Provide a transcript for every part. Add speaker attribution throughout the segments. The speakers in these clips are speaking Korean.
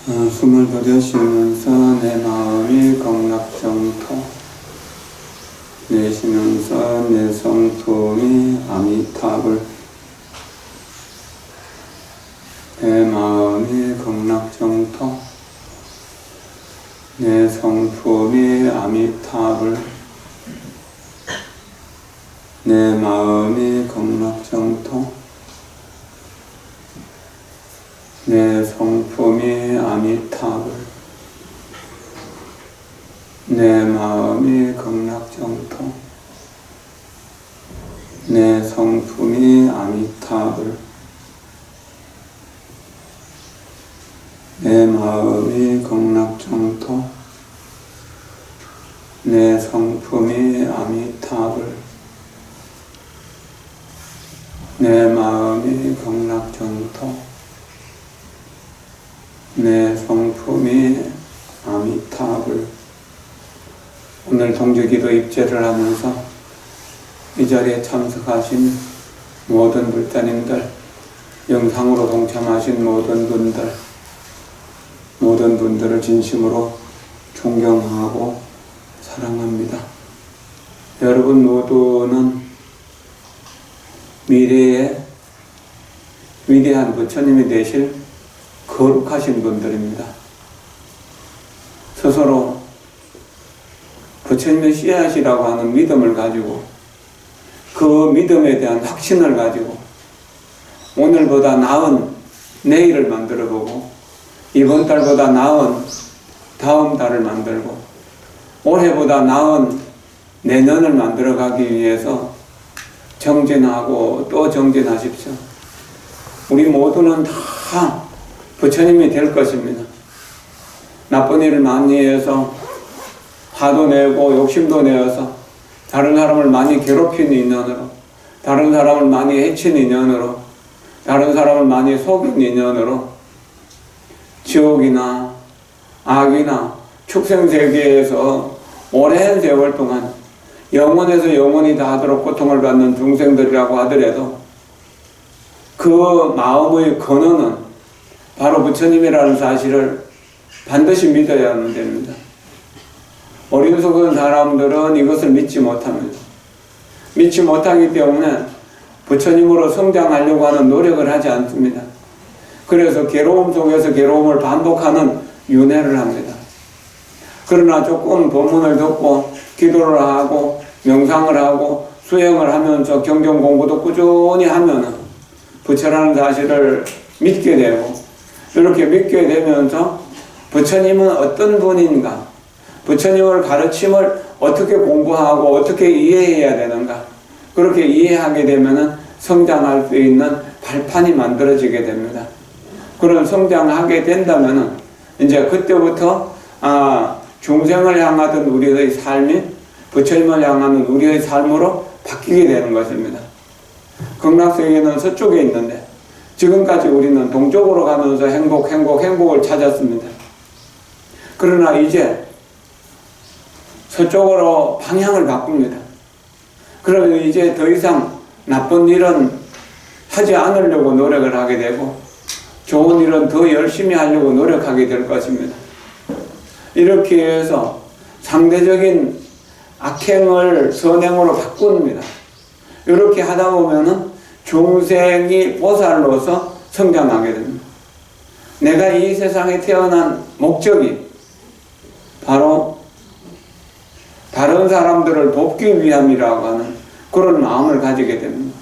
Speaker 1: 숨을 들여쉬면서 내 마음이 극락정토, 내쉬면서 내 성품이 아미타불, 내 마음이 극락정토, 내 성품이 아미타불, 내 마음이 극락정토, 내 성품이 아미타불, 내 마음이 극락정토, 내 성품이 아미타불, 내 마음이 극락정토, 내 성품이 아미타불, 내 마음이 극락정토, 내 성품이 아미타불. 오늘 동주기도 입제를 하면서 이 자리에 참석하신 모든 불자님들, 영상으로 동참하신 모든 분들을 진심으로 존경하고 사랑합니다. 여러분 모두는 미래에 위대한 부처님이 되실 거룩하신 분들입니다. 스스로 부처님의 씨앗이라고 하는 믿음을 가지고, 그 믿음에 대한 확신을 가지고 오늘보다 나은 내일을 만들어보고, 이번 달보다 나은 다음 달을 만들고, 올해보다 나은 내년을 만들어가기 위해서 정진하고 또 정진하십시오. 우리 모두는 다 부처님이 될 것입니다. 나쁜 일을 많이 해서 화도 내고 욕심도 내어서 다른 사람을 많이 괴롭힌 인연으로, 다른 사람을 많이 해친 인연으로, 다른 사람을 많이 속인 인연으로 지옥이나 악이나 축생세계에서 오랜 세월 동안 영원에서 영원히 다하도록 고통을 받는 중생들이라고 하더라도 그 마음의 근원은 바로 부처님이라는 사실을 반드시 믿어야 하는 됩니다. 어리석은 사람들은 이것을 믿지 못합니다. 믿지 못하기 때문에 부처님으로 성장하려고 하는 노력을 하지 않습니다. 그래서 괴로움 속에서 괴로움을 반복하는 윤회를 합니다. 그러나 조금 법문을 듣고 기도를 하고 명상을 하고 수행을 하면서 경전 공부도 꾸준히 하면은 부처라는 사실을 믿게 되고, 이렇게 믿게 되면서 부처님은 어떤 분인가, 부처님을 가르침을 어떻게 공부하고 어떻게 이해해야 되는가, 그렇게 이해하게 되면은 성장할 수 있는 발판이 만들어지게 됩니다. 그런 성장하게 된다면은 이제 그때부터 중생을 향하던 우리의 삶이 부처님을 향하는 우리의 삶으로 바뀌게 되는 것입니다. 극락세계는 서쪽에 있는데 지금까지 우리는 동쪽으로 가면서 행복을 찾았습니다. 그러나 이제 서쪽으로 방향을 바꿉니다. 그러면 이제 더 이상 나쁜 일은 하지 않으려고 노력을 하게 되고, 좋은 일은 더 열심히 하려고 노력하게 될 것입니다. 이렇게 해서 상대적인 악행을 선행으로 바꿉니다. 이렇게 하다 보면은 중생이 보살로서 성장하게 됩니다. 내가 이 세상에 태어난 목적이 바로 다른 사람들을 돕기 위함이라고 하는 그런 마음을 가지게 됩니다.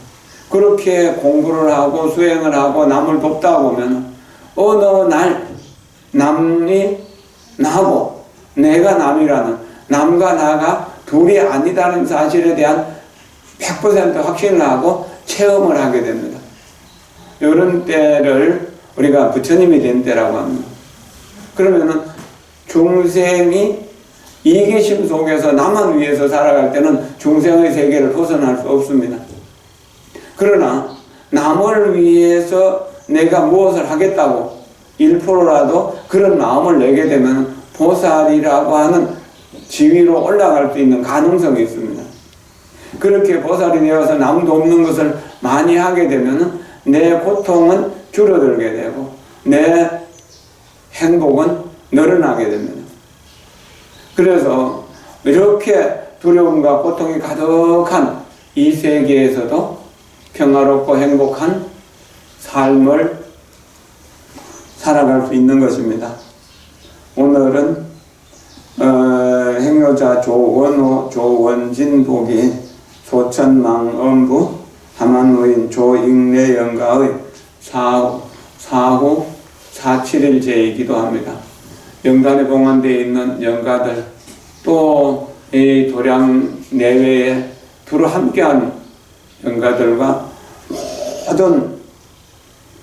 Speaker 1: 그렇게 공부를 하고 수행을 하고 남을 돕다 보면 어느 날 남이 나고 내가 남이라는, 남과 나가 둘이 아니다는 사실에 대한 100% 확신을 하고 체험을 하게 됩니다. 이런 때를 우리가 부처님이 된 때라고 합니다. 그러면은 중생이 이기심 속에서 나만 위해서 살아갈 때는 중생의 세계를 벗어날 수 없습니다. 그러나 남을 위해서 내가 무엇을 하겠다고 1%라도 그런 마음을 내게 되면 보살이라고 하는 지위로 올라갈 수 있는 가능성이 있습니다. 그렇게 보살이 되어서 남도 없는 것을 많이 하게 되면 내 고통은 줄어들게 되고 내 행복은 늘어나게 됩니다. 그래서 이렇게 두려움과 고통이 가득한 이 세계에서도 평화롭고 행복한 삶을 살아갈 수 있는 것입니다. 오늘은 행여자 조원호, 조원진 보기, 소천망음부, 하만노인 조익래 영가의 사후 471제이기도 합니다. 영단에 봉안되어 있는 영가들, 또 이 도량 내외에 두루 함께한 영가들과 모든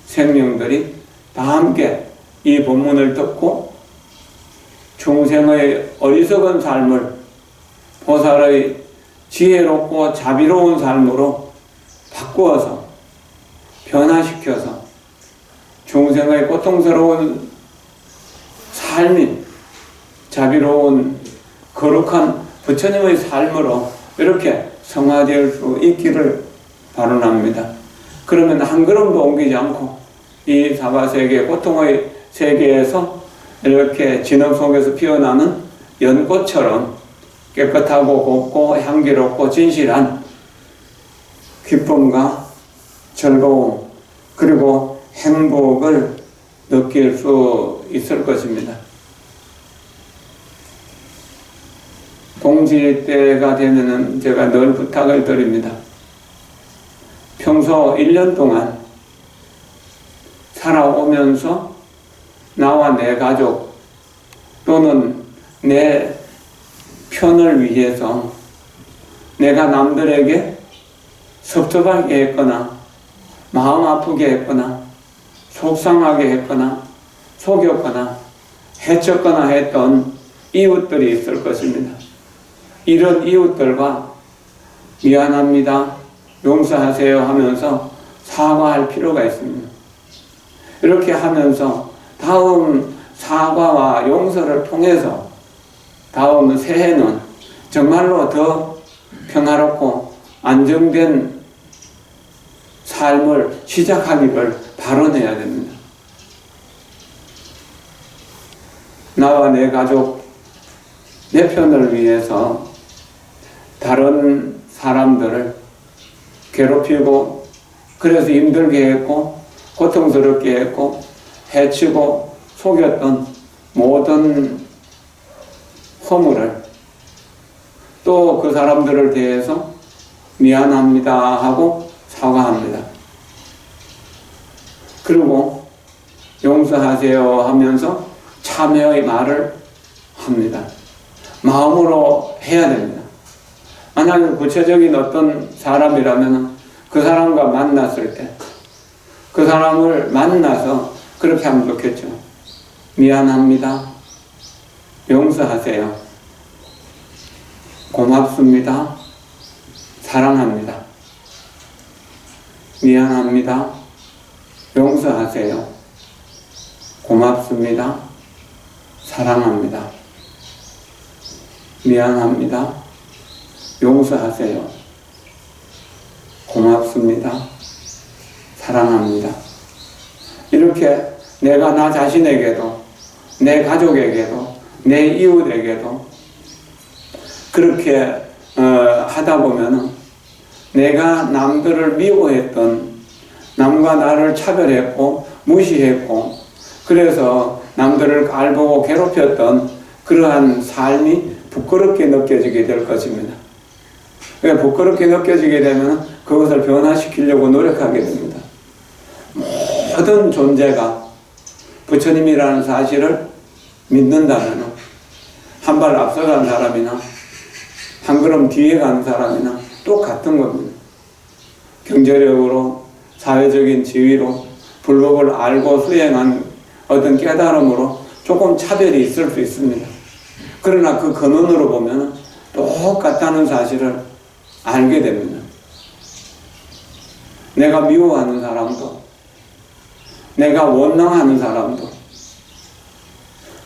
Speaker 1: 생명들이 다 함께 이 본문을 듣고 중생의 어리석은 삶을 보살의 지혜롭고 자비로운 삶으로 바꾸어서 변화시켜서 중생의 고통스러운 삶이 자비로운 거룩한 부처님의 삶으로 이렇게 성화될 수 있기를 바라옵니다. 그러면 한 걸음도 옮기지 않고 이 사바세계 고통의 세계에서 이렇게 진흙 속에서 피어나는 연꽃처럼 깨끗하고 곱고 향기롭고 진실한 기쁨과 즐거움 그리고 행복을 느낄 수 있을 것입니다. 동지 때가 되면은 제가 늘 부탁을 드립니다. 평소 1년 동안 살아오면서 나와 내 가족 또는 내 편을 위해서 내가 남들에게 섭섭하게 했거나 마음 아프게 했거나 속상하게 했거나 속였거나 해쳤거나 했던 이웃들이 있을 것입니다. 이런 이웃들과 미안합니다, 용서하세요 하면서 사과할 필요가 있습니다. 이렇게 하면서 다음 사과와 용서를 통해서 다음 새해는 정말로 더 평화롭고 안정된 삶을 시작하기를 발언해야 됩니다. 나와 내 가족, 내 편을 위해서 다른 사람들을 괴롭히고 그래서 힘들게 했고 고통스럽게 했고 해치고 속였던 모든 허물을 또 그 사람들을 대해서 미안합니다 하고 사과합니다. 그리고 용서하세요 하면서 참회의 말을 합니다. 마음으로 해야 됩니다. 만약에 구체적인 어떤 사람이라면 그 사람과 만났을 때 그 사람을 만나서 그렇게 하면 좋겠죠. 미안합니다. 용서하세요. 고맙습니다. 사랑합니다. 미안합니다. 용서하세요. 고맙습니다. 사랑합니다. 미안합니다. 용서하세요. 고맙습니다. 사랑합니다. 이렇게 내가 나 자신에게도 내 가족에게도 내 이웃에게도 그렇게 하다 보면은 내가 남들을 미워했던 남과 나를 차별했고 무시했고 그래서 남들을 깔보고 괴롭혔던 그러한 삶이 부끄럽게 느껴지게 될 것입니다. 부끄럽게 느껴지게 되면 그것을 변화시키려고 노력하게 됩니다. 모든 존재가 부처님이라는 사실을 믿는다면 한 발 앞서간 사람이나 한 걸음 뒤에 간 사람이나 똑같은 겁니다. 경제력으로 사회적인 지위로 불법을 알고 수행한 어떤 깨달음으로 조금 차별이 있을 수 있습니다. 그러나 그 근원으로 보면 똑같다는 사실을 알게 됩니다. 내가 미워하는 사람도 내가 원망하는 사람도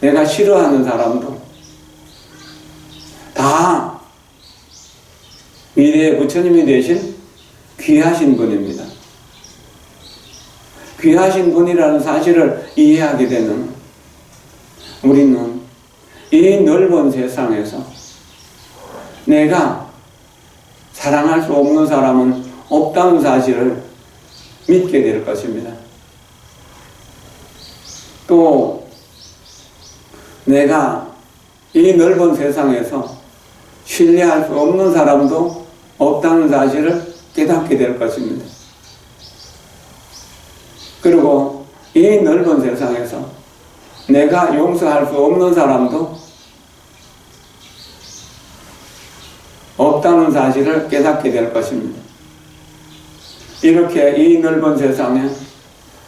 Speaker 1: 내가 싫어하는 사람도 다 미래의 부처님이 되신 귀하신 분입니다. 귀하신 분이라는 사실을 이해하게 되는 우리는 이 넓은 세상에서 내가 사랑할 수 없는 사람은 없다는 사실을 믿게 될 것입니다. 또 내가 이 넓은 세상에서 신뢰할 수 없는 사람도 없다는 사실을 깨닫게 될 것입니다. 그리고 이 넓은 세상에서 내가 용서할 수 없는 사람도 없다는 사실을 깨닫게 될 것입니다. 이렇게 이 넓은 세상에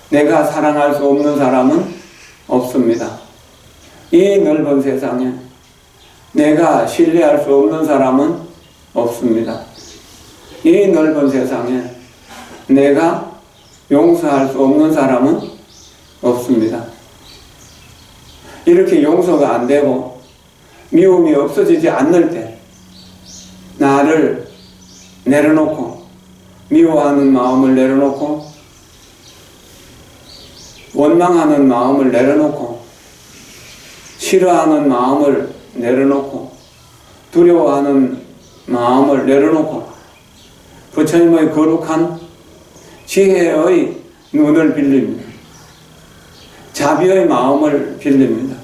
Speaker 1: 내가 사랑할 수 없는 사람은 없습니다. 이 넓은 세상에 내가 신뢰할 수 없는 사람은 없습니다. 이 넓은 세상에 내가 용서할 수 없는 사람은 없습니다. 이렇게 용서가 안 되고 미움이 없어지지 않을 때 나를 내려놓고 미워하는 마음을 내려놓고 원망하는 마음을 내려놓고 싫어하는 마음을 내려놓고 두려워하는 마음을 내려놓고 부처님의 거룩한 지혜의 눈을 빌립니다. 자비의 마음을 빌립니다.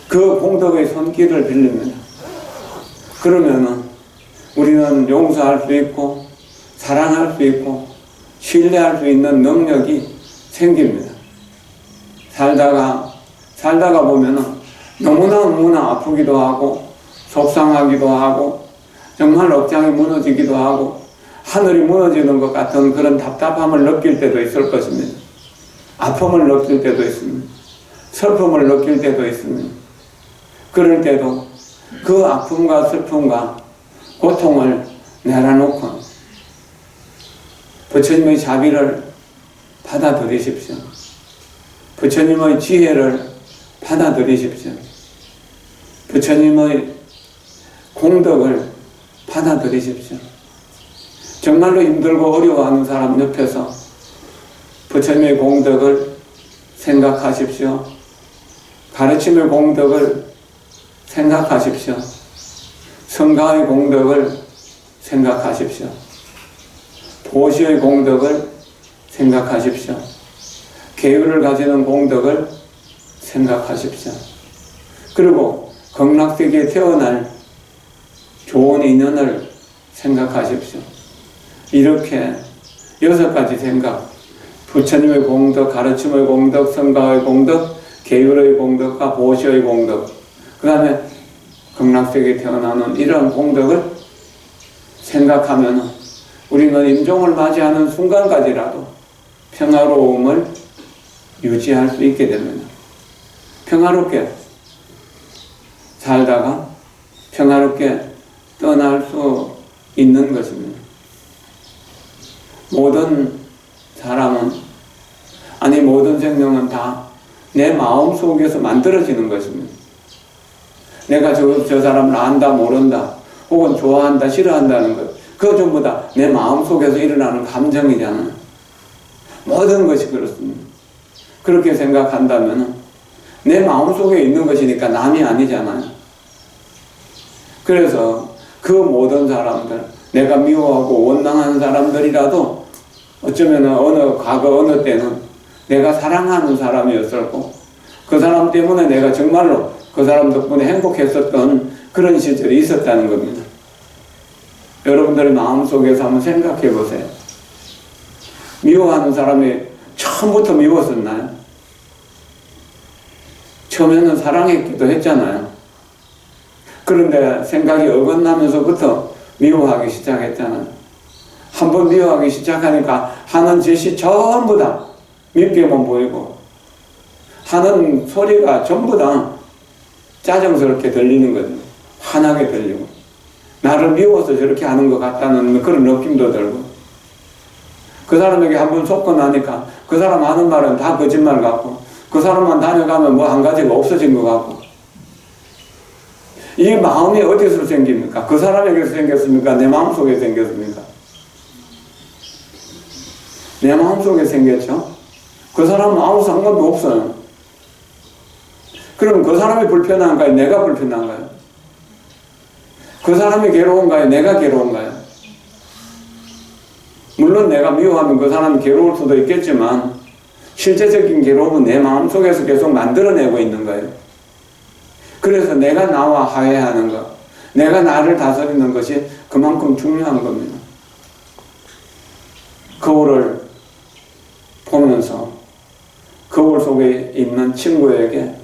Speaker 1: 그 공덕의 손길을 빌립니다. 그러면은 우리는 용서할 수 있고 사랑할 수 있고 신뢰할 수 있는 능력이 생깁니다. 살다가 보면은 너무나 아프기도 하고 속상하기도 하고 정말 억장이 무너지기도 하고 하늘이 무너지는 것 같은 그런 답답함을 느낄 때도 있을 것입니다. 아픔을 느낄 때도 있습니다. 슬픔을 느낄 때도 있습니다. 그럴 때도 그 아픔과 슬픔과 고통을 내려놓고 부처님의 자비를 받아들이십시오. 부처님의 지혜를 받아들이십시오. 부처님의 공덕을 받아들이십시오. 정말로 힘들고 어려워하는 사람 옆에서 부처님의 공덕을 생각하십시오. 가르침의 공덕을 생각하십시오. 성가의 공덕을 생각하십시오. 보시의 공덕을 생각하십시오. 계율을 가지는 공덕을 생각하십시오. 그리고 극락세계에 태어날 좋은 인연을 생각하십시오. 이렇게 6가지 생각, 부처님의 공덕, 가르침의 공덕, 성가의 공덕, 계율의 공덕과 보시의 공덕, 그 다음에 극락세계에 태어나는 이런 공덕을 생각하면 우리는 임종을 맞이하는 순간까지라도 평화로움을 유지할 수 있게 됩니다. 평화롭게 살다가 평화롭게 떠날 수 있는 것입니다. 모든 사람은, 아니 모든 생명은 다 내 마음 속에서 만들어지는 것입니다. 내가 저 사람을 안다 모른다 혹은 좋아한다 싫어한다는 것, 그거 전부 다 내 마음 속에서 일어나는 감정이잖아요. 모든 것이 그렇습니다. 그렇게 생각한다면 내 마음 속에 있는 것이니까 남이 아니잖아요. 그래서 그 모든 사람들, 내가 미워하고 원망하는 사람들이라도 어쩌면 과거 어느 때는 내가 사랑하는 사람이었었고 그 사람 때문에 내가 정말로 그 사람 덕분에 행복했었던 그런 시절이 있었다는 겁니다. 여러분들의 마음속에서 한번 생각해 보세요. 미워하는 사람이 처음부터 미웠었나요? 처음에는 사랑했기도 했잖아요. 그런데 생각이 어긋나면서부터 미워하기 시작했잖아요. 한번 미워하기 시작하니까 하는 짓이 전부 다 밉게만 보이고 하는 소리가 전부 다 짜증스럽게 들리는 거죠. 화나게 들리고 나를 미워서 저렇게 하는 것 같다는 그런 느낌도 들고 그 사람에게 한번 속고 나니까 그 사람 하는 말은 다 거짓말 같고 그 사람만 다녀가면 뭐 한 가지가 없어진 것 같고 이 마음이 어디서 생깁니까? 그 사람에게서 생겼습니까? 내 마음속에 생겼습니까? 내 마음속에 생겼죠? 그 사람은 아무 상관도 없어요. 그럼 그 사람이 불편한가요? 내가 불편한가요? 그 사람이 괴로운가요? 내가 괴로운가요? 물론 내가 미워하면 그 사람이 괴로울 수도 있겠지만 실제적인 괴로움은 내 마음속에서 계속 만들어내고 있는 거예요. 그래서 내가 나와 화해하는 것, 내가 나를 다스리는 것이 그만큼 중요한 겁니다. 거울을 보면서 거울 속에 있는 친구에게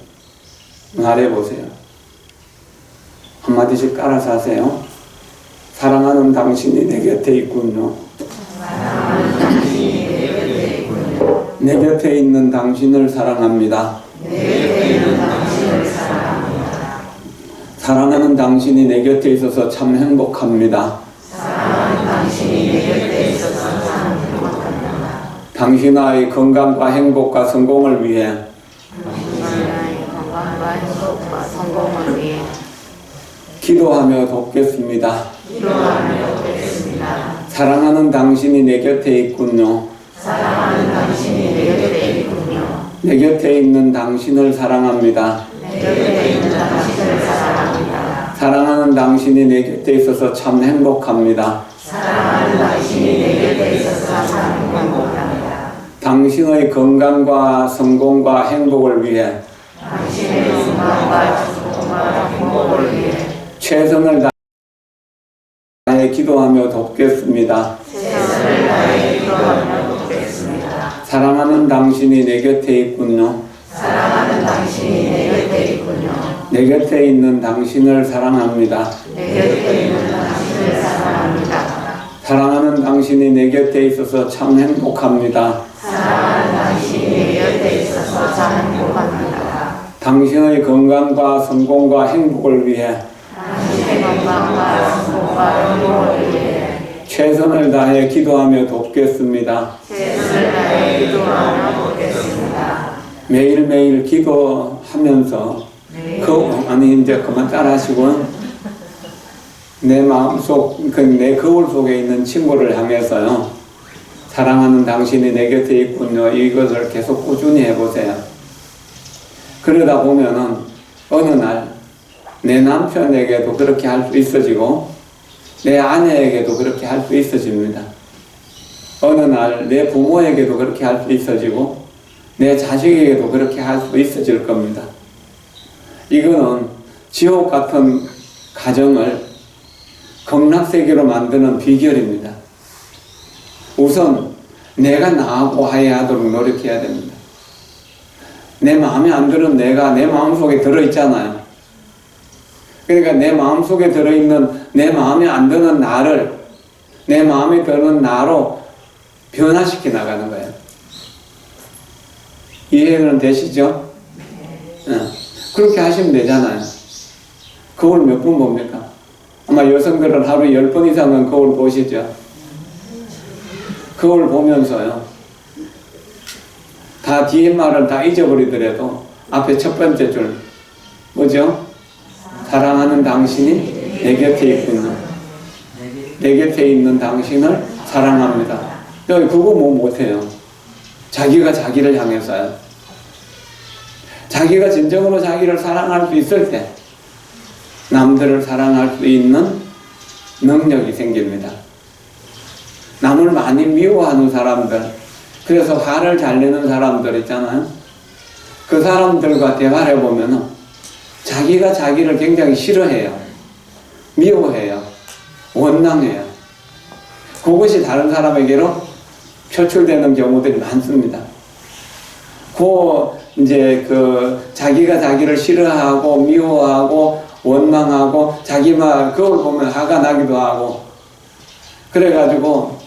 Speaker 1: 말해보세요. 한마디씩 따라서 하세요. 사랑하는 당신이 내 곁에 있군요. 내 곁에 있는 당신을 사랑합니다. 사랑하는 당신이 내 곁에 있어서 참 행복합니다. 당신의 건강과 행복과 성공을 위해 기도하며 돕겠습니다. 사랑하는 당신이 내 곁에 있군요. 내 곁에 있는 당신을 사랑합니다. 사랑하는 당신이 내 곁에 있어서 참 행복합니다. 당신의 건강과 성공과 행복을 위해 최선을 다해 기도하며 돕겠습니다. 사랑하는 당신이 내 곁에 있군요. 내 곁에 있는 당신을 사랑합니다. 사랑하는 당신이 내 곁에 있어서 참 행복합니다. 당신의 건강과 성공과 행복을 위해 최선을 다해 기도하며 돕겠습니다. 매일매일 기도하면서 이제 그만 따라하시고 내 마음속 내 거울 속에 있는 친구를 향해서요. 사랑하는 당신이 내 곁에 있군요. 이것을 계속 꾸준히 해보세요. 그러다 보면은 어느 날 내 남편에게도 그렇게 할 수 있어지고 내 아내에게도 그렇게 할 수 있어집니다. 어느 날 내 부모에게도 그렇게 할 수 있어지고 내 자식에게도 그렇게 할 수 있어질 겁니다. 이거는 지옥 같은 가정을 극락세계로 만드는 비결입니다. 우선 내가 나하고 화해하도록 노력해야 됩니다. 내 마음에 안 드는 내가 내 마음속에 들어있잖아요. 그러니까 내 마음속에 들어있는 내 마음에 안 드는 나를 내 마음에 드는 나로 변화시켜 나가는 거예요. 이해는 되시죠? 그렇게 하시면 되잖아요. 거울 몇 번 봅니까? 아마 여성들은 하루에 10번 이상은 거울 보시죠? 거울 보면서요. 다 뒤에 말을 다 잊어버리더라도 앞에 첫 번째 줄 뭐죠? 사랑하는 당신이 내 곁에 있군요. 내 곁에 있는 당신을 사랑합니다. 그거 뭐 못해요. 자기가 자기를 향해서요. 자기가 진정으로 자기를 사랑할 수 있을 때 남들을 사랑할 수 있는 능력이 생깁니다. 남을 많이 미워하는 사람들, 그래서 화를 잘 내는 사람들 있잖아요. 그 사람들과 대화를 해보면 자기가 자기를 굉장히 싫어해요. 미워해요. 원망해요. 그것이 다른 사람에게로 표출되는 경우들이 많습니다. 자기가 자기를 싫어하고 미워하고 원망하고 자기만 그걸 보면 화가 나기도 하고 그래가지고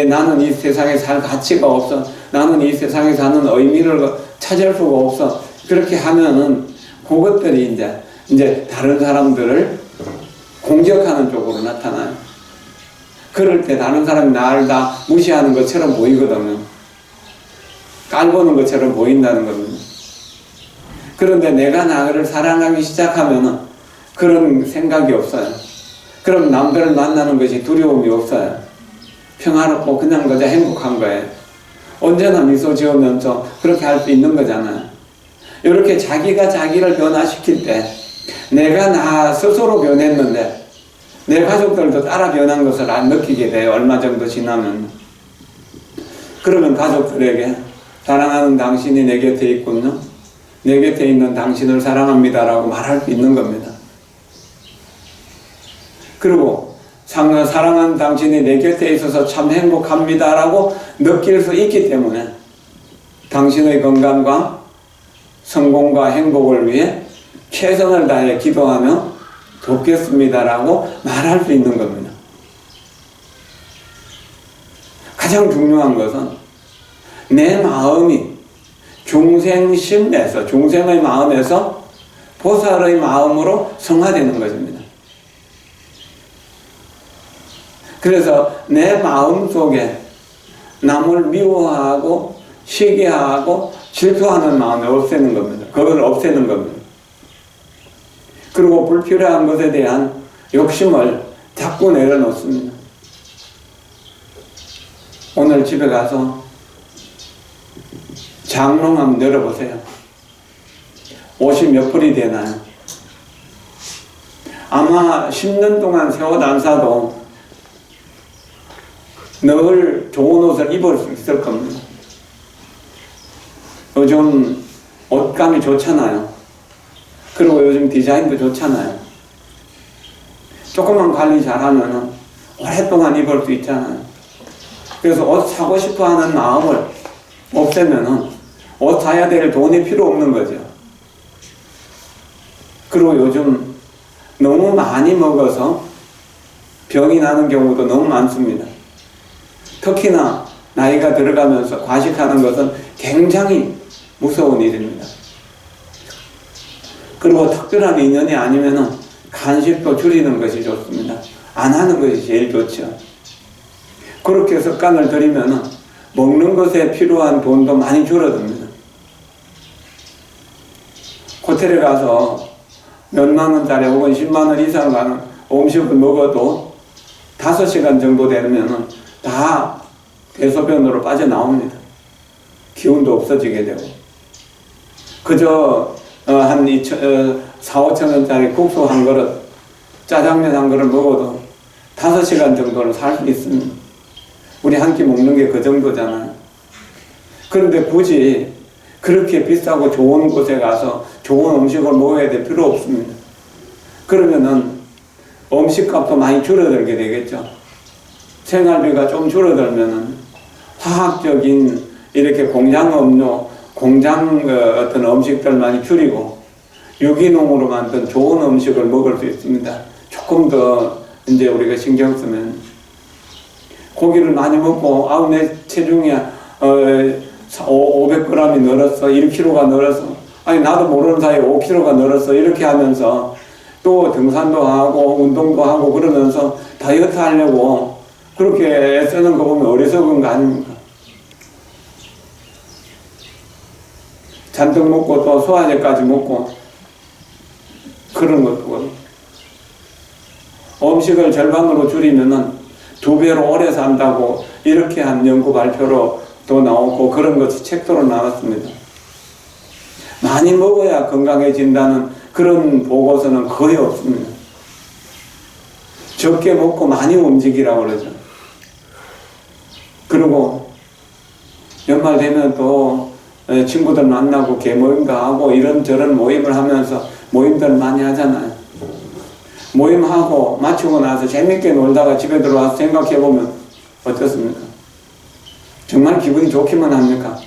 Speaker 1: 나는 이 세상에 살 가치가 없어. 나는 이 세상에 사는 의미를 찾을 수가 없어. 그렇게 하면은 그것들이 이제 다른 사람들을 공격하는 쪽으로 나타나요. 그럴 때 다른 사람이 나를 다 무시하는 것처럼 보이거든요. 깔보는 것처럼 보인다는 겁니다. 그런데 내가 나를 사랑하기 시작하면은 그런 생각이 없어요. 그럼 남들을 만나는 것이 두려움이 없어요. 평화롭고 그냥 그저 행복한 거예요. 언제나 미소 지으면서 그렇게 할 수 있는 거잖아요. 이렇게 자기가 자기를 변화시킬 때 내가 나 스스로 변했는데 내 가족들도 따라 변한 것을 안 느끼게 돼요. 얼마 정도 지나면. 그러면 가족들에게 사랑하는 당신이 내 곁에 있군요. 내 곁에 있는 당신을 사랑합니다라고 말할 수 있는 겁니다. 그리고 사랑하는 당신이 내 곁에 있어서 참 행복합니다라고 느낄 수 있기 때문에 당신의 건강과 성공과 행복을 위해 최선을 다해 기도하며 돕겠습니다라고 말할 수 있는 겁니다. 가장 중요한 것은 내 마음이 중생심에서, 중생의 마음에서 보살의 마음으로 성화되는 것입니다. 그래서 내 마음 속에 남을 미워하고 시기하고 질투하는 마음을 없애는 겁니다. 그걸 없애는 겁니다. 그리고 불필요한 것에 대한 욕심을 자꾸 내려놓습니다. 오늘 집에 가서 장롱 한번 열어보세요. 옷이 몇 벌이 되나요? 아마 10년 동안 새 옷 안 사도 늘 좋은 옷을 입을 수 있을 겁니다. 요즘 옷감이 좋잖아요. 그리고 요즘 디자인도 좋잖아요. 조금만 관리 잘하면 오랫동안 입을 수 있잖아요. 그래서 옷 사고 싶어 하는 마음을 없애면 옷 사야 될 돈이 필요 없는 거죠. 그리고 요즘 너무 많이 먹어서 병이 나는 경우도 너무 많습니다. 특히나 나이가 들어가면서 과식하는 것은 굉장히 무서운 일입니다. 그리고 특별한 인연이 아니면 간식도 줄이는 것이 좋습니다. 안 하는 것이 제일 좋죠. 그렇게 습관을 들이면 먹는 것에 필요한 돈도 많이 줄어듭니다. 호텔에 가서 몇만 원짜리 혹은 10만 원 이상 가는 음식을 먹어도 5시간 정도 되면 다 대소변으로 빠져나옵니다. 기운도 없어지게 되고. 그저 한 4,5천 원짜리 국수 한 그릇, 짜장면 한 그릇 먹어도 5시간 정도는 살 수 있습니다. 우리 한 끼 먹는 게 그 정도잖아요. 그런데 굳이 그렇게 비싸고 좋은 곳에 가서 좋은 음식을 먹어야 될 필요 없습니다. 그러면은 음식값도 많이 줄어들게 되겠죠. 생활비가 좀 줄어들면은 화학적인 이렇게 공장 음료, 공장 어떤 음식들 많이 줄이고 유기농으로 만든 좋은 음식을 먹을 수 있습니다. 조금 더 이제 우리가 신경 쓰면 고기를 많이 먹고 아우 내 체중이 500g이 늘었어, 1kg가 늘었어, 아니 나도 모르는 사이에 5kg가 늘었어 이렇게 하면서 또 등산도 하고 운동도 하고 그러면서 다이어트 하려고 그렇게 애쓰는 거 보면 어리석은 거 아닙니까? 잔뜩 먹고 또 소화제까지 먹고 그런 것도 음식을 절반으로 줄이면은 2배로 오래 산다고 이렇게 한 연구 발표로 또 나오고 그런 것이 책도로 나왔습니다. 많이 먹어야 건강해진다는 그런 보고서는 거의 없습니다. 적게 먹고 많이 움직이라고 그러죠. 그리고 연말 되면 또 친구들 만나고 개모임도 하고 이런저런 모임을 하면서 모임들 많이 하잖아요. 모임하고 마치고 나서 재밌게 놀다가 집에 들어와서 생각해보면 어떻습니까? 정말 기분이 좋기만 합니까?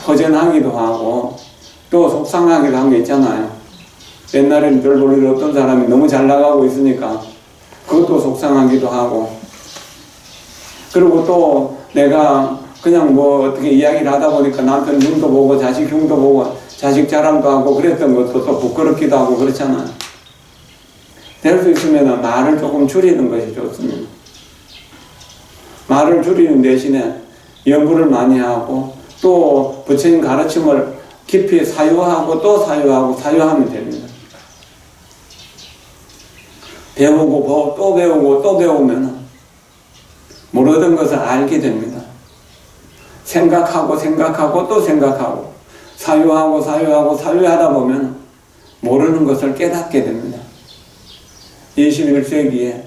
Speaker 1: 허전하기도 하고 또 속상하기도 한 게 있잖아요. 옛날에는 별 볼일 없던 사람이 너무 잘 나가고 있으니까 그것도 속상하기도 하고 그리고 또 내가 그냥 뭐 어떻게 이야기를 하다 보니까 남편 눈도 보고 자식 흉도 보고 자식 자랑도 하고 그랬던 것도 또 부끄럽기도 하고 그렇잖아요. 될 수 있으면 말을 조금 줄이는 것이 좋습니다. 말을 줄이는 대신에 연구를 많이 하고 또 부처님 가르침을 깊이 사유하고 또 사유하고 사유하면 됩니다. 배우고 또 배우고 또 배우면 모르던 것을 알게 됩니다. 생각하고 생각하고 또 생각하고 사유하다 보면 모르는 것을 깨닫게 됩니다. 21세기에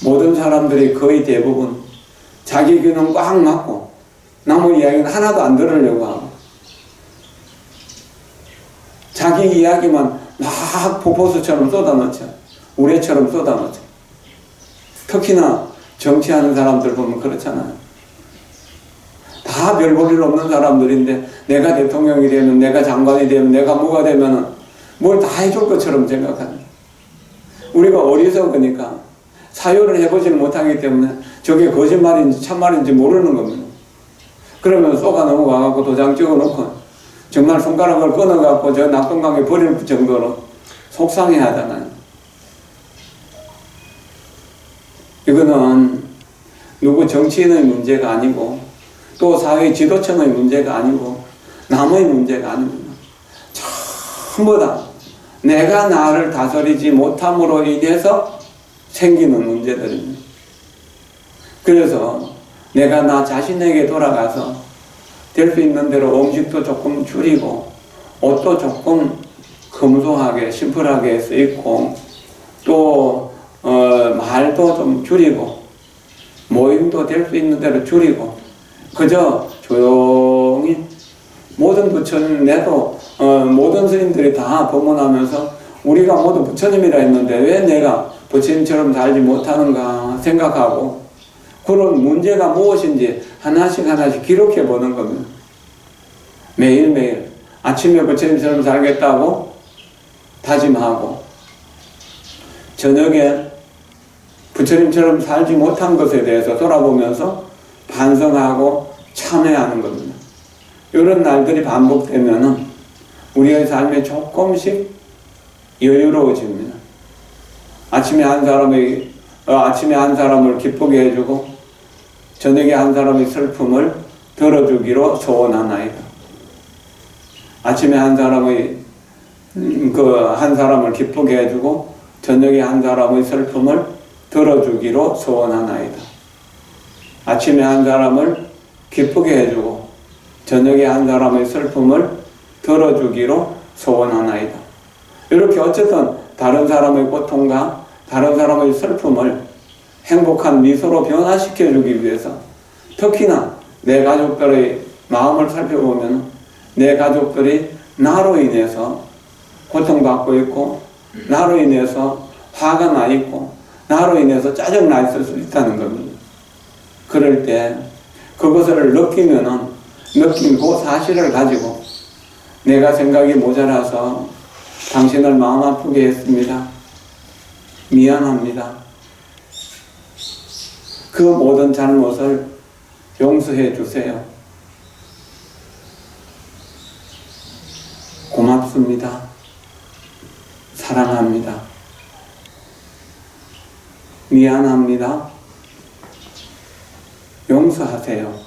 Speaker 1: 모든 사람들이 거의 대부분 자기 귀는 꽉 막고 남의 이야기는 하나도 안 들으려고 하고 자기 이야기만 막 폭포수처럼 쏟아넣죠. 우레처럼 쏟아넣죠. 특히나 정치하는 사람들 보면 그렇잖아요. 다 별 볼 일 없는 사람들인데 내가 대통령이 되면, 내가 장관이 되면, 내가 뭐가 되면 뭘 다 해줄 것처럼 생각하는. 우리가 어리석으니까 사유를 해보지는 못하기 때문에 저게 거짓말인지 참말인지 모르는 겁니다. 그러면 쏘가 넘어가갖고 도장 찍어놓고 정말 손가락을 끊어갖고 저 낙동강에 버릴 정도로 속상해 하잖아요. 이거는 누구 정치인의 문제가 아니고 또 사회 지도층의 문제가 아니고 남의 문제가 아닙니다. 전부 다 내가 나를 다스리지 못함으로 인해서 생기는 문제들입니다. 그래서 내가 나 자신에게 돌아가서 될 수 있는 대로 음식도 조금 줄이고 옷도 조금 검소하게 심플하게 쓰고 또 말도 좀 줄이고 모임도 될 수 있는 대로 줄이고 그저 조용히 모든 부처님 내도 모든 스님들이 다 법문하면서 우리가 모두 부처님이라 했는데 왜 내가 부처님처럼 살지 못하는가 생각하고 그런 문제가 무엇인지 하나씩 기록해 보는 겁니다. 매일매일 아침에 부처님처럼 살겠다고 다짐하고 저녁에 부처님처럼 살지 못한 것에 대해서 돌아보면서 반성하고 참회하는 겁니다. 이런 날들이 반복되면은 우리의 삶이 조금씩 여유로워집니다. 아침에 한 사람을 기쁘게 해주고 저녁에 한 사람의 슬픔을 들어주기로 소원하나이다. 아침에 한 사람을 기쁘게 해주고 저녁에 한 사람의 슬픔을 들어주기로 소원하나이다. 아침에 한 사람을 기쁘게 해주고 저녁에 한 사람의 슬픔을 들어주기로 소원하나이다. 이렇게 어쨌든 다른 사람의 고통과 다른 사람의 슬픔을 행복한 미소로 변화시켜주기 위해서 특히나 내 가족들의 마음을 살펴보면 내 가족들이 나로 인해서 고통받고 있고 나로 인해서 화가 나 있고 나로 인해서 짜증나 있을 수 있다는 겁니다. 그럴 때 그것을 느낀 그 사실을 가지고 내가 생각이 모자라서 당신을 마음 아프게 했습니다. 미안합니다. 그 모든 잘못을 용서해 주세요. 고맙습니다. 사랑합니다. 미안합니다. 용서하세요.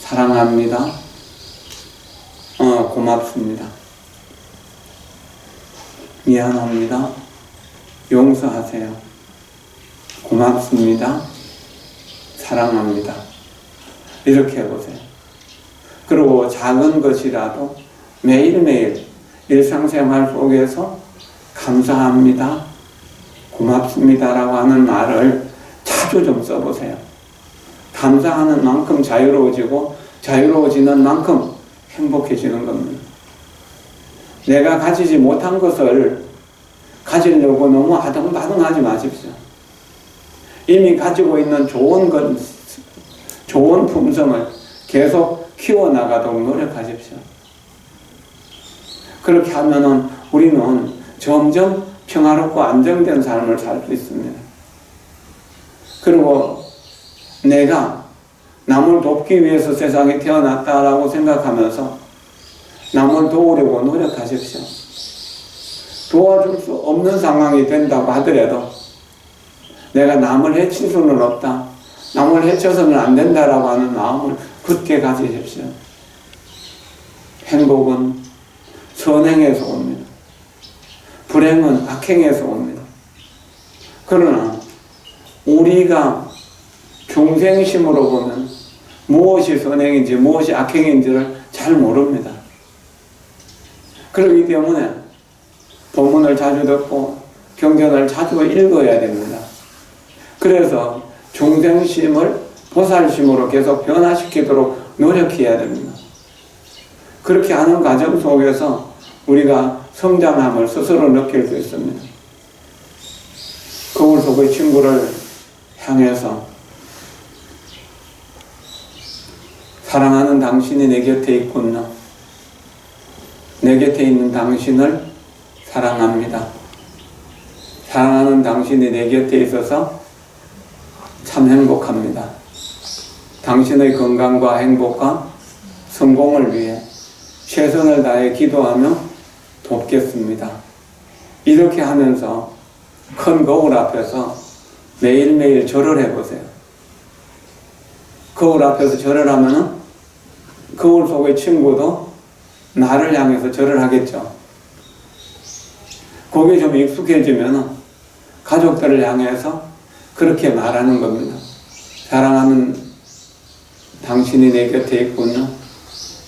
Speaker 1: 사랑합니다. 고맙습니다. 미안합니다. 용서하세요. 고맙습니다. 사랑합니다. 이렇게 해보세요. 그리고 작은 것이라도 매일매일 일상생활 속에서 감사합니다. 고맙습니다라고 하는 말을 자주 좀 써보세요. 감사하는 만큼 자유로워지고 자유로워지는 만큼 행복해지는 겁니다. 내가 가지지 못한 것을 가지려고 너무 아등바등하지 마십시오. 이미 가지고 있는 좋은 품성을 계속 키워나가도록 노력하십시오. 그렇게 하면은 우리는 점점 평화롭고 안정된 삶을 살 수 있습니다. 그리고 내가 남을 돕기 위해서 세상에 태어났다라고 생각하면서 남을 도우려고 노력하십시오. 도와줄 수 없는 상황이 된다고 하더라도 내가 남을 해칠 수는 없다. 남을 해쳐서는 안 된다라고 하는 마음을 굳게 가지십시오. 행복은 선행에서 옵니다. 불행은 악행에서 옵니다. 그러나 우리가 중생심으로 보면 무엇이 선행인지 무엇이 악행인지를 잘 모릅니다. 그렇기 때문에 본문을 자주 듣고 경전을 자주 읽어야 됩니다. 그래서 중생심을 보살심으로 계속 변화시키도록 노력해야 됩니다. 그렇게 하는 과정 속에서 우리가 성장함을 스스로 느낄 수 있습니다. 거울 속의 친구를 향해서 사랑하는 당신이 내 곁에 있군요. 내 곁에 있는 당신을 사랑합니다. 사랑하는 당신이 내 곁에 있어서 참 행복합니다. 당신의 건강과 행복과 성공을 위해 최선을 다해 기도하며 돕겠습니다. 이렇게 하면서 큰 거울 앞에서 매일매일 절을 해보세요. 거울 앞에서 절을 하면은 거울 속의 친구도 나를 향해서 절을 하겠죠. 거기에 좀 익숙해지면은 가족들을 향해서 그렇게 말하는 겁니다. 사랑하는 당신이 내 곁에 있군요.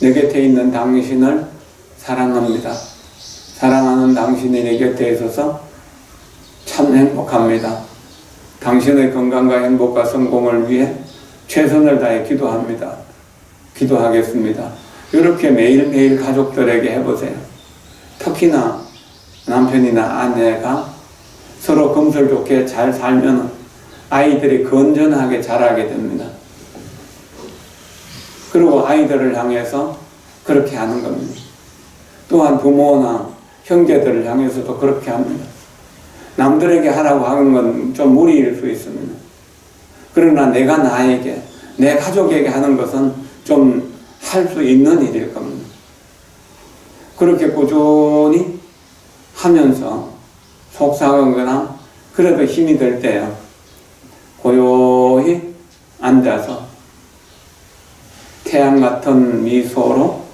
Speaker 1: 내 곁에 있는 당신을 사랑합니다. 사랑하는 당신이 내 곁에 있어서 참 행복합니다. 당신의 건강과 행복과 성공을 위해 최선을 다해 기도합니다. 기도하겠습니다. 이렇게 매일매일 가족들에게 해보세요. 특히나 남편이나 아내가 서로 금슬좋게 잘 살면 아이들이 건전하게 자라게 됩니다. 그리고 아이들을 향해서 그렇게 하는 겁니다. 또한 부모나 형제들을 향해서도 그렇게 합니다. 남들에게 하라고 하는 건 좀 무리일 수 있습니다. 그러나 내가 나에게, 내 가족에게 하는 것은 좀 할 수 있는 일일 겁니다. 그렇게 꾸준히 하면서 속상하거나 그래도 힘이 들 때요, 고요히 앉아서 태양 같은 미소로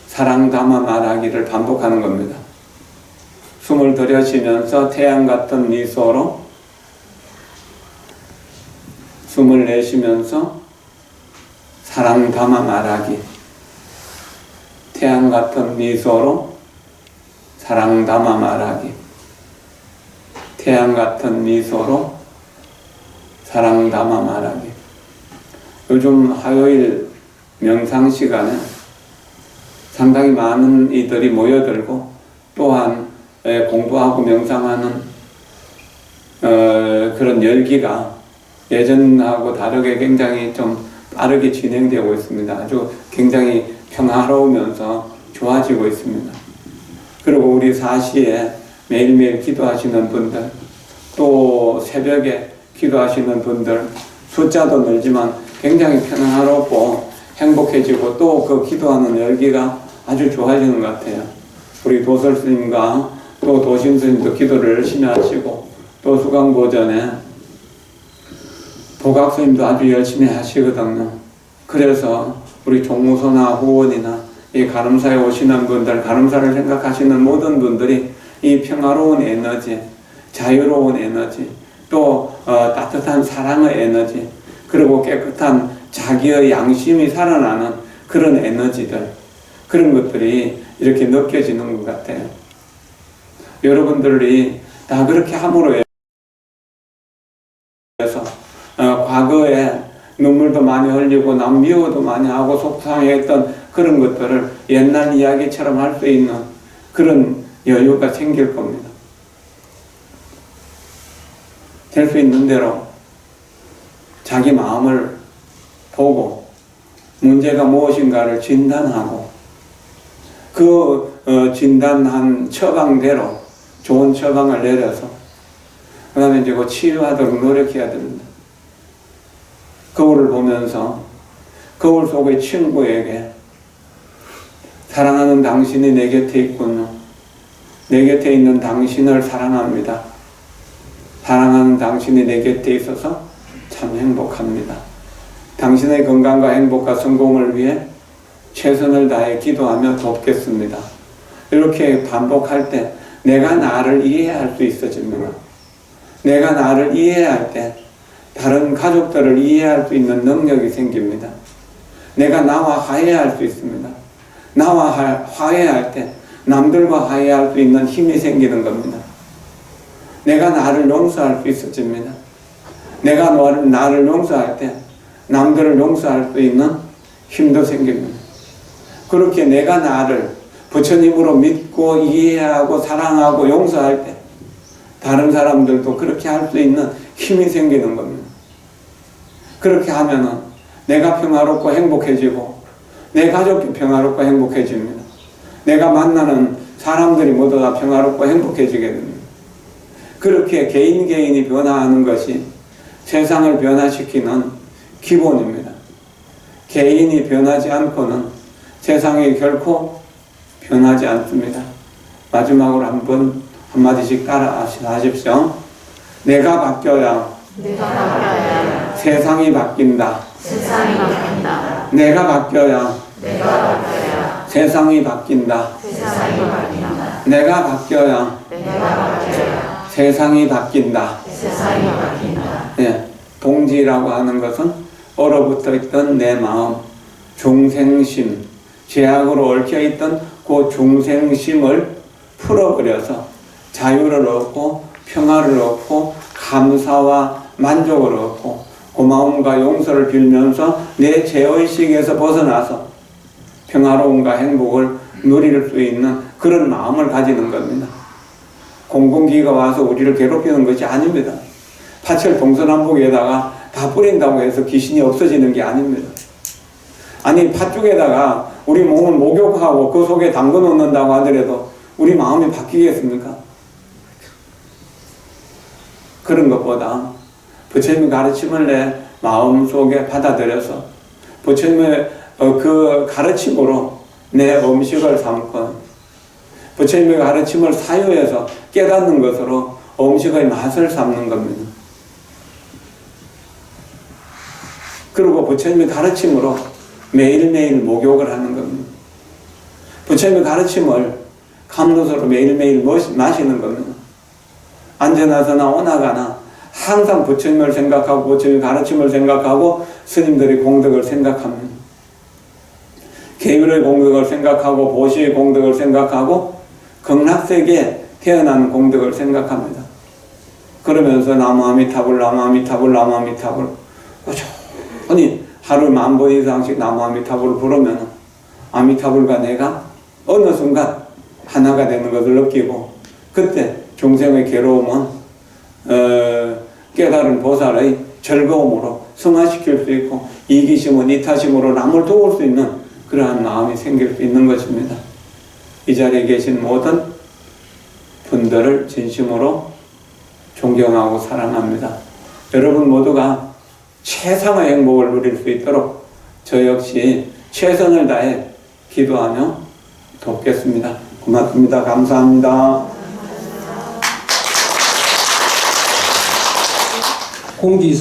Speaker 1: 사랑 담아 말하기를 반복하는 겁니다. 숨을 들여쉬면서 태양 같은 미소로, 숨을 내쉬면서 사랑 담아 말하기. 태양 같은 미소로 사랑 담아 말하기. 태양 같은 미소로 사랑 담아 말하기. 요즘 화요일 명상 시간에 상당히 많은 이들이 모여들고 또한 공부하고 명상하는 그런 열기가 예전하고 다르게 굉장히 좀 빠르게 진행되고 있습니다. 아주 굉장히 평화로우면서 좋아지고 있습니다. 그리고 우리 4시에 매일매일 기도하시는 분들, 또 새벽에 기도하시는 분들, 숫자도 늘지만 굉장히 평화롭고 행복해지고 또 그 기도하는 열기가 아주 좋아지는 것 같아요. 우리 도설 스님과 또 도심 스님도 기도를 열심히 하시고, 또 수강보전에 도각 스님도 아주 열심히 하시거든요. 그래서 우리 종무소나 후원이나 이 가름사에 오시는 분들, 가름사를 생각하시는 모든 분들이 이 평화로운 에너지, 자유로운 에너지, 또 따뜻한 사랑의 에너지, 그리고 깨끗한 자기의 양심이 살아나는 그런 에너지들, 그런 것들이 이렇게 느껴지는 것 같아요. 여러분들이 다 그렇게 함으로 해서 과거에 눈물도 많이 흘리고 남 미워도 많이 하고 속상했던 그런 것들을 옛날 이야기처럼 할 수 있는 그런 여유가 생길 겁니다. 될 수 있는 대로 자기 마음을 보고 문제가 무엇인가를 진단하고 그 진단한 처방대로 좋은 처방을 내려서 그 다음에 이제 그 치유하도록 노력해야 됩니다. 거울을 보면서 거울 속의 친구에게 사랑하는 당신이 내 곁에 있군요. 내 곁에 있는 당신을 사랑합니다. 사랑하는 당신이 내 곁에 있어서 참 행복합니다. 당신의 건강과 행복과 성공을 위해 최선을 다해 기도하며 돕겠습니다. 이렇게 반복할 때 내가 나를 이해할 수 있어집니다. 내가 나를 이해할 때 다른 가족들을 이해할 수 있는 능력이 생깁니다. 내가 나와 화해할 수 있습니다. 나와 화해할 때 남들과 화해할 수 있는 힘이 생기는 겁니다. 내가 나를 용서할 수 있어집니다. 내가 나를 용서할 때 남들을 용서할 수 있는 힘도 생깁니다. 그렇게 내가 나를 부처님으로 믿고 이해하고 사랑하고 용서할 때 다른 사람들도 그렇게 할 수 있는 힘이 생기는 겁니다. 그렇게 하면은 내가 평화롭고 행복해지고 내 가족이 평화롭고 행복해집니다. 내가 만나는 사람들이 모두 다 평화롭고 행복해지게 됩니다. 그렇게 개인이 변화하는 것이 세상을 변화시키는 기본입니다. 개인이 변하지 않고는 세상이 결코 변하지 않습니다. 마지막으로 한마디씩 따라 하십시오. 내가 바뀌어야 세상이 바뀐다. 내가 바뀌어야 세상이 바뀐다. 내가 바뀌어야 세상이 바뀐다. 네, 동지라고 하는 것은 얼어붙어 있던 내 마음, 중생심, 죄악으로 얽혀있던 그 중생심을 풀어버려서 자유를 얻고 평화를 얻고 감사와 만족을 얻고 고마움과 용서를 빌면서 내 죄의식에서 벗어나서 평화로움과 행복을 누릴 수 있는 그런 마음을 가지는 겁니다. 공공기가 와서 우리를 괴롭히는 것이 아닙니다. 파철 동서남북에다가 다 뿌린다고 해서 귀신이 없어지는 게 아닙니다. 아니 팥죽에다가 우리 몸을 목욕하고 그 속에 담궈 놓는다고 하더라도 우리 마음이 바뀌겠습니까? 그런 것보다 부처님의 가르침을 내 마음속에 받아들여서 부처님의 그 가르침으로 내 음식을 삼고 부처님의 가르침을 사유해서 깨닫는 것으로 음식의 맛을 삼는 겁니다. 그리고 부처님의 가르침으로 매일매일 목욕을 하는 겁니다. 부처님의 가르침을 감로서로 매일매일 마시는 겁니다. 앉아나서나 오나가나 항상 부처님을 생각하고 부처님의 가르침을 생각하고 스님들의 공덕을 생각합니다. 계율의 공덕을 생각하고 보시의 공덕을 생각하고 극락세계에 태어난 공덕을 생각합니다. 그러면서 나무아미타불 나무아미타불 나무아미타불 꾸준히 하루 10,000번 이상씩 나무아미타불을 부르면 아미타불과 내가 어느 순간 하나가 되는 것을 느끼고 그때 중생의 괴로움은 깨달은 보살의 즐거움으로 승화시킬 수 있고 이기심은 이타심으로 남을 도울 수 있는 그러한 마음이 생길 수 있는 것입니다. 이 자리에 계신 모든 분들을 진심으로 존경하고 사랑합니다. 여러분 모두가 최상의 행복을 누릴 수 있도록 저 역시 최선을 다해 기도하며 돕겠습니다. 고맙습니다. 감사합니다.
Speaker 2: 공지사